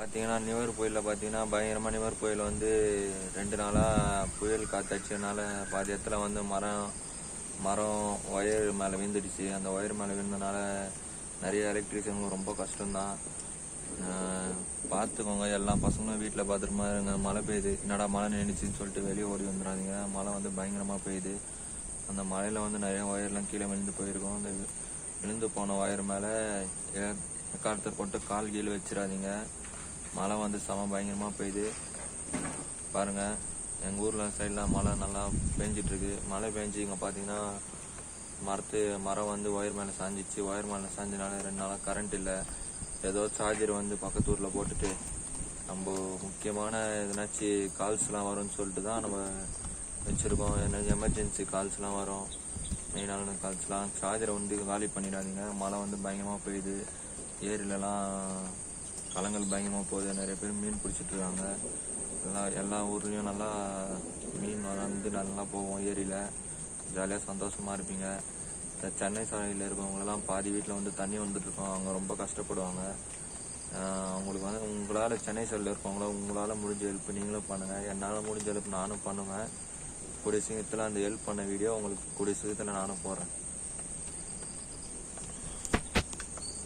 பார்த்தீங்கன்னா நிவர் புயலில் பார்த்தீங்கன்னா பயங்கரமாக நிவர் புயல் வந்து 2 நாளாக புயல் காற்றடிச்சதுனால பாதி இடத்துல வந்து மரம் ஒயர் மேலே விழுந்துடுச்சு. அந்த ஒயர் மேலே விழுந்தனால நிறைய எலக்ட்ரிஷியனுக்கு ரொம்ப கஷ்டம்தான். பார்த்துக்கோங்க, எல்லா பசங்களும் வீட்டில் பத்திரமா இருங்க. மழை பெய்யுது, என்னடா மழை நின்றுச்சுன்னு சொல்லிட்டு வெளியே ஓடி வந்துடாதீங்க. மழை வந்து பயங்கரமாக பெய்யுது. அந்த மழையில் வந்து நிறைய ஒயர்லாம் கீழே விழுந்து போயிருக்கோம். அந்த விழுந்து போன ஒயர் மேலே காலத்தை போட்டு கால் கீழே வச்சிடாதீங்க. மழை வந்து பயங்கரமாக பெய்யுது பாருங்கள். எங்கள் ஊரில் சைடெலாம் மழை நல்லா பெஞ்சிட்ருக்கு. மழை பெஞ்சு இங்கே பார்த்தீங்கன்னா மரம் வந்து ஒயர் மேலே சாஞ்சிச்சு. ஒயர் மேலே சாஞ்சினால 2 நாளாக கரண்ட் இல்லை. ஏதோ சார்ஜர் வந்து பக்கத்து ஊரில் போட்டுட்டு நம்ம முக்கியமான எதனாச்சும் கால்ஸ்லாம் வரும்னு சொல்லிட்டு தான் நம்ம வச்சுருக்கோம். என்ன எமர்ஜென்சி கால்ஸ்லாம் வரும், மெயினான கால்ஸ்லாம். சார்ஜரை வந்து காலி பண்ணிடாதீங்க. மழை வந்து பயங்கரமாக பெய்யுது. ஏரியிலலாம் கலங்கள் பயங்கரமாக போகுது. நிறைய பேர் மீன் பிடிச்சிட்ருக்காங்க. எல்லா ஊர்லேயும் நல்லா மீன் வந்து நல்லா போகும். ஏரியில் ஜாலியாக சந்தோஷமாக இருப்பீங்க. இந்த சென்னை சாலையில் இருக்கவங்களெல்லாம் பாதி வீட்டில் வந்து தண்ணி வந்துட்டுருக்கோம். அவங்க ரொம்ப கஷ்டப்படுவாங்க. அவங்களுக்கு வந்து உங்களால் சென்னை சைடில் இருக்கவங்கள உங்களால் முடிஞ்ச ஹெல்ப் நீங்களும் பண்ணுங்கள். என்னால் முடிஞ்ச ஹெல்ப் நானும் பண்ணுவேன். கூடிய சீக்கிரத்தில் அந்த ஹெல்ப் பண்ண வீடியோ உங்களுக்கு கூடிய சீக்கிரத்தில் நானும் போடுறேன்.